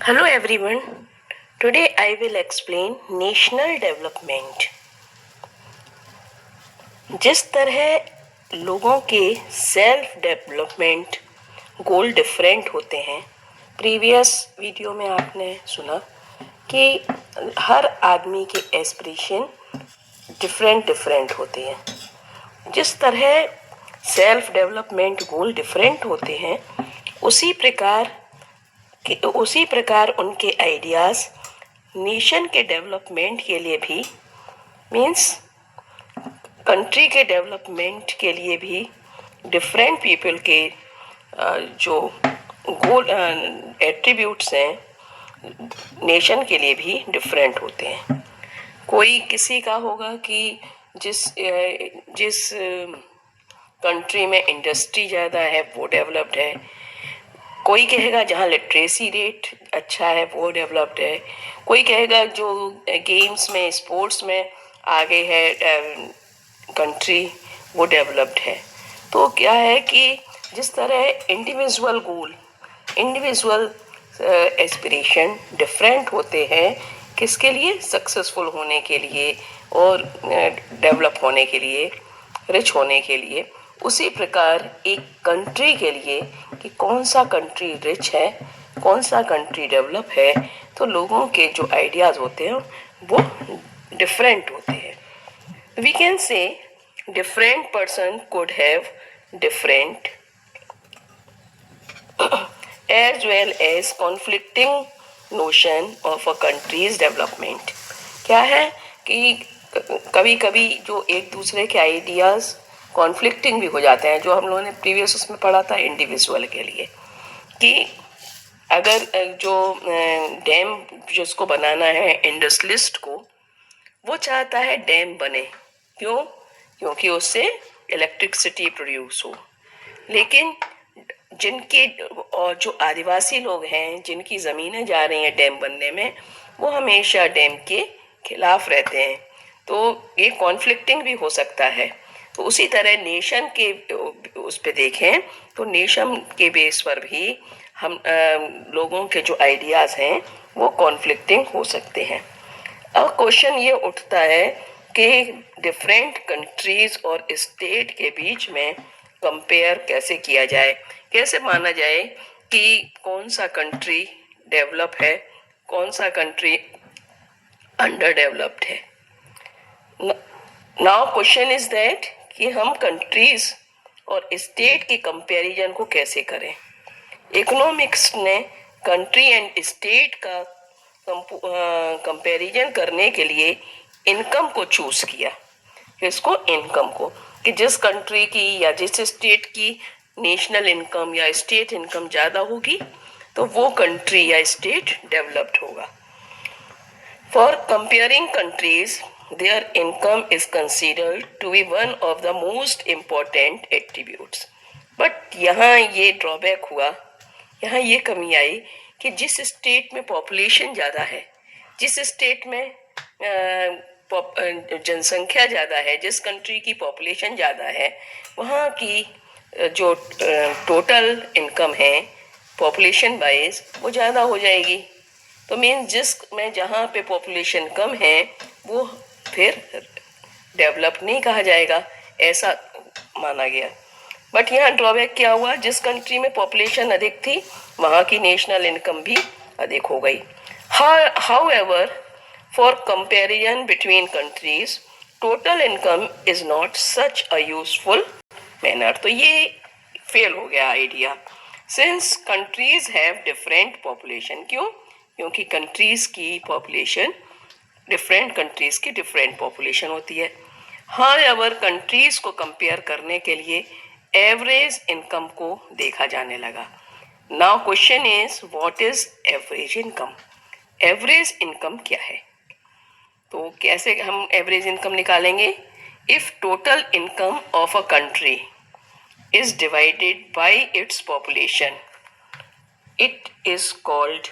Hello everyone. Today I will explain national development. जिस तरह लोगों के सेल्फ डेवलपमेंट गोल डिफरेंट होते हैं, प्रीवियस वीडियो में आपने सुना कि हर आदमी के एस्पिरेशन डिफरेंट होते हैं। जिस तरह सेल्फ डेवलपमेंट गोल डिफरेंट होते हैं, उसी प्रकार उनके आइडियाज़ नेशन के डेवलपमेंट के लिए भी मीन्स कंट्री के डेवलपमेंट के लिए भी डिफरेंट पीपल के जो गोल एट्रीब्यूट्स हैं नेशन के लिए भी डिफरेंट होते हैं। कोई किसी का होगा कि जिस कंट्री में इंडस्ट्री ज़्यादा है वो डेवलप्ड है। कोई कहेगा जहाँ लिटरेसी रेट अच्छा है वो डेवलप्ड है। कोई कहेगा जो गेम्स में स्पोर्ट्स में आगे है कंट्री वो डेवलप्ड है। तो क्या है कि जिस तरह इंडिविजुअल एस्पिरेशन डिफरेंट होते हैं किसके लिए, सक्सेसफुल होने के लिए और डेवलप होने के लिए, रिच होने के लिए, उसी प्रकार एक कंट्री के लिए कि कौन सा कंट्री रिच है, कौन सा कंट्री डेवलप है, तो लोगों के जो आइडियाज़ होते हैं वो डिफरेंट होते हैं। We can say different person could have different as well as conflicting notion of a country's development. क्या है कि कभी कभी जो एक दूसरे के आइडियाज़ कॉन्फ्लिक्टिंग भी हो जाते हैं, जो हम लोगों ने प्रीवियस उसमें पढ़ा था इंडिविजुअल के लिए, कि अगर जो डैम जिसको बनाना है इंडस्ट्रियलिस्ट को, वो चाहता है डैम बने, क्यों? क्योंकि उससे इलेक्ट्रिसिटी प्रोड्यूस हो। लेकिन जिनके और जो आदिवासी लोग हैं जिनकी ज़मीनें जा रही हैं डैम बनने में, वो हमेशा डैम के खिलाफ रहते हैं। तो ये कॉन्फ्लिक्टिंग भी हो सकता है। तो उसी तरह नेशन के उस पे देखें तो नेशन के बेस पर भी हम लोगों के जो आइडियाज़ हैं वो कॉन्फ्लिक्टिंग हो सकते हैं। अब क्वेश्चन ये उठता है कि डिफरेंट कंट्रीज और स्टेट के बीच में कंपेयर कैसे किया जाए, कैसे माना जाए कि कौन सा कंट्री डेवलप है, कौन सा कंट्री अंडर डेवलप्ड है। नाउ क्वेश्चन इज दैट कि हम कंट्रीज और स्टेट की कंपैरिजन को कैसे करें। इकोनॉमिक्स ने कंट्री एंड स्टेट का कंपैरिजन करने के लिए इनकम को चूज किया। इसको इनकम को, कि जिस कंट्री की या जिस स्टेट की नेशनल इनकम या स्टेट इनकम ज़्यादा होगी तो वो कंट्री या स्टेट डेवलप्ड होगा। For comparing countries their income is considered to be one of the most important attributes. But यहाँ ये ड्रॉबैक हुआ, यहाँ ये कमी आई कि जिस स्टेट में पॉपुलेशन ज़्यादा है, जिस स्टेट में जनसंख्या ज़्यादा है, जिस कंट्री की पॉपुलेशन ज़्यादा है, वहाँ की जो टोटल इनकम है पॉपुलेशन वाइज वो ज़्यादा हो जाएगी। तो मीन जिस में जहाँ पे पॉपुलेशन कम है वो फिर डेवलप नहीं कहा जाएगा, ऐसा माना गया। बट यहाँ ड्रॉबैक क्या हुआ, जिस कंट्री में पॉपुलेशन अधिक थी वहाँ की नेशनल इनकम भी अधिक हो गई। However, for comparison between countries, total income is not such a useful manner. तो ये फेल हो गया idea. Since countries have different population, क्यों? क्योंकि कंट्रीज की पॉपुलेशन डिफरेंट कंट्रीज की डिफरेंट पॉपुलेशन होती है। हाँ, अगर कंट्रीज को कंपेयर करने के लिए एवरेज इनकम को देखा जाने लगा। Now question is what is average income. Average income क्या है? तो कैसे हम एवरेज इनकम निकालेंगे? If total income of a country is divided by its population, it is called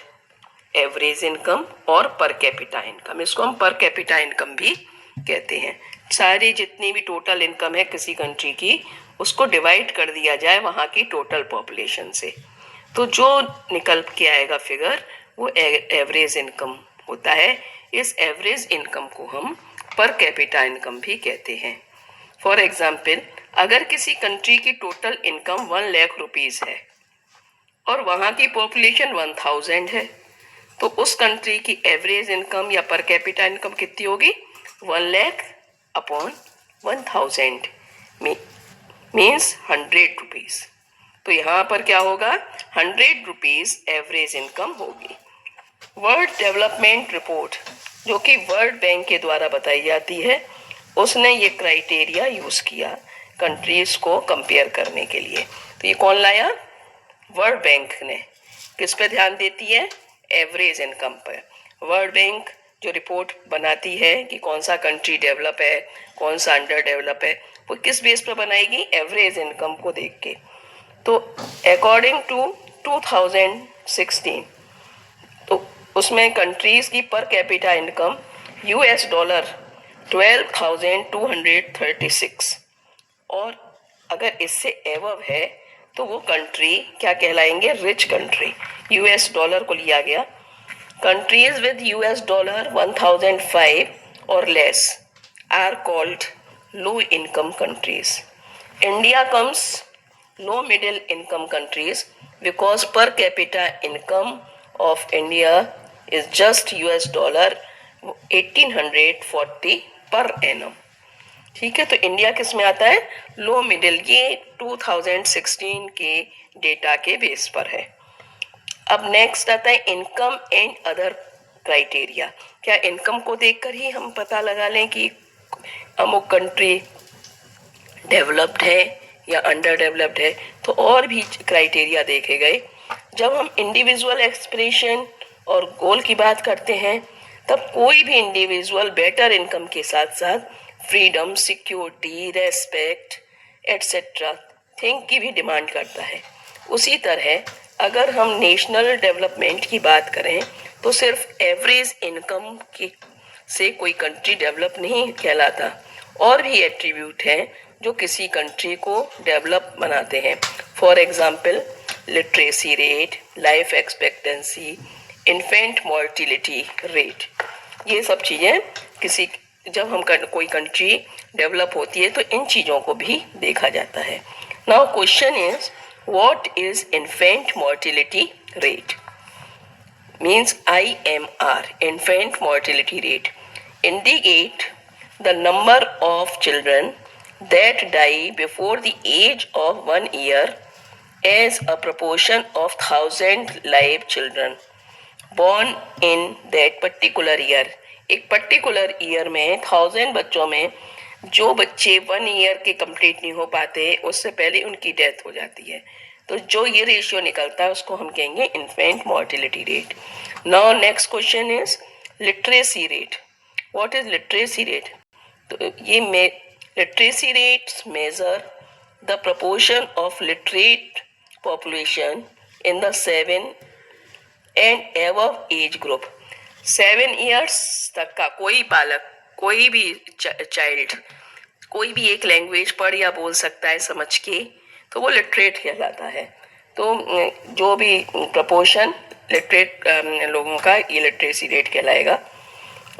average income और पर कैपिटा इनकम। इसको हम पर कैपिटा इनकम भी कहते हैं। सारी जितनी भी टोटल इनकम है किसी कंट्री की, उसको डिवाइड कर दिया जाए वहाँ की टोटल पॉपुलेशन से, तो जो निकल के आएगा फिगर वो एवरेज इनकम होता है। इस एवरेज इनकम को हम पर कैपिटा इनकम भी कहते हैं। फॉर एग्जाम्पल, अगर किसी कंट्री की टोटल इनकम 1 लाख रुपीज़ है और वहाँ की पॉपुलेशन 1000 है, तो उस कंट्री की एवरेज इनकम या पर कैपिटा इनकम कितनी होगी? 1 लाख अपॉन 1000 मीन्स 100 रुपीज़। तो यहाँ पर क्या होगा? 100 रुपीज़ एवरेज इनकम होगी। वर्ल्ड डेवलपमेंट रिपोर्ट, जो कि वर्ल्ड बैंक के द्वारा बताई जाती है, उसने ये क्राइटेरिया यूज़ किया कंट्रीज़ को कंपेयर करने के लिए। तो ये कौन लाया? वर्ल्ड बैंक ने। किस पे ध्यान देती है? एवरेज इनकम पर। वर्ल्ड बैंक जो रिपोर्ट बनाती है कि कौन सा कंट्री डेवलप है, कौन सा अंडर डेवलप है, वो किस बेस पर बनाएगी? एवरेज इनकम को देख के। तो अकॉर्डिंग टू 2016, तो उसमें कंट्रीज की पर कैपिटा इनकम $12,236, और अगर इससे एवव है तो वो कंट्री क्या कहलाएंगे? Rich country. यूएस डॉलर को लिया गया। कंट्रीज विद $1005 और less are called low income countries. India comes low middle income countries because per capita income of India is just $1840 per annum। ठीक है, तो इंडिया किस में आता है? Low middle. ये 2016 के डेटा के बेस पर है। अब नेक्स्ट आता है इनकम एंड अदर क्राइटेरिया। क्या इनकम को देखकर ही हम पता लगा लें कि अमुक कंट्री डेवलप्ड है या अंडर डेवलप्ड है? तो और भी क्राइटेरिया देखे गए। जब हम इंडिविजुअल एक्सप्रेशन और गोल की बात करते हैं, तब कोई भी इंडिविजुअल बेटर इनकम के साथ साथ freedom, security, respect etcetera thing की भी डिमांड करता है। उसी तरह अगर हम नेशनल डेवलपमेंट की बात करें तो सिर्फ एवरेज इनकम की से कोई कंट्री डेवलप नहीं कहलाता। और भी एट्रीब्यूट हैं जो किसी कंट्री को डेवलप बनाते हैं। For example, literacy rate, life expectancy, infant mortality rate, ये सब चीज़ें किसी जब हम कोई कंट्री डेवलप होती है तो इन चीज़ों को भी देखा जाता है। Now question is, what is infant mortality rate? Means IMR, infant mortality rate, indicate the number of children that die before the age of 1 year as a proportion of 1000 live children born in that particular year। एक particular year में 1000 बच्चों में जो बच्चे 1 year के complete नहीं हो पाते, उससे पहले उनकी डेथ हो जाती है। तो जो ये रेशियो निकलता है उसको हम कहेंगे infant mortality rate. Now next question is literacy rate. What is literacy rate? तो ये literacy rates measure the proportion of literate population in the 7 and above age group. 7 years तक का कोई बालक, कोई भी चाइल्ड कोई भी एक लैंग्वेज पढ़ या बोल सकता है समझ के, तो वो लिटरेट कहलाता है। तो जो भी प्रपोर्शन लिटरेट लोगों का, ये लिटरेसी रेट कहलाएगा।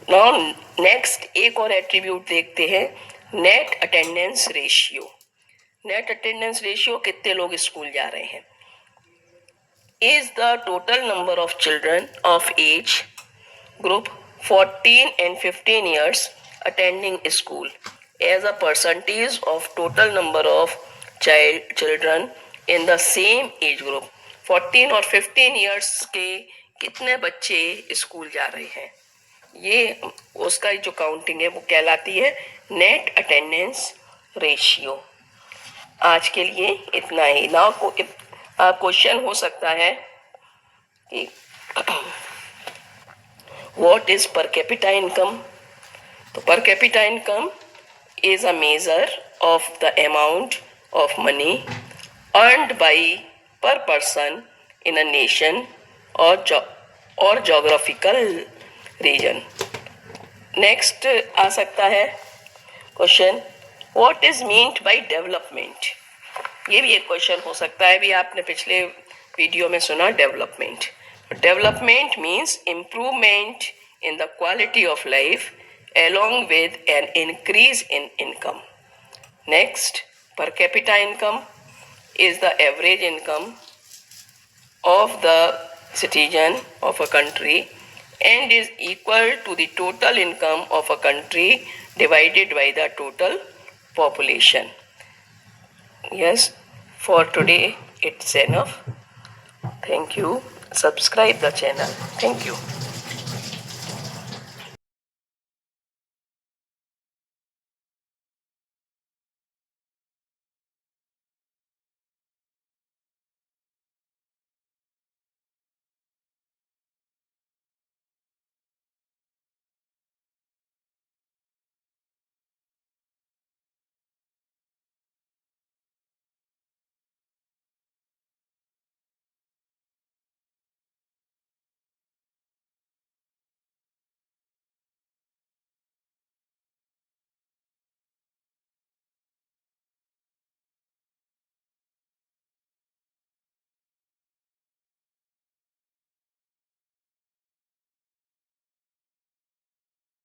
नाउ नेक्स्ट एक और एट्रीब्यूट देखते हैं, net attendance ratio. Net attendance ratio, कितने लोग स्कूल जा रहे हैं, is the total number of children of age group 14 and 15 years attending school as a percentage of total number of children in the same age group। 14 और 15 years के कितने बच्चे school जा रहे हैं, ये उसका जो काउंटिंग है वो कहलाती है नेट अटेंडेंस रेशियो। आज के लिए इतना ही। नाउ क्वेश्चन हो सकता है कि what is per capita income? तो per capita income is a measure of the amount of money earned by per person in a nation or geographical region। Next आ सकता है question, what is meant by development? ये भी एक question हो सकता है। भी आपने पिछले वीडियो में सुना development. Development means improvement in the quality of life along with an increase in income. Next, per capita income is the average income of the citizen of a country and is equal to the total income of a country divided by the total population. Yes, for today it's enough. Thank you. Subscribe the channel. Thank you.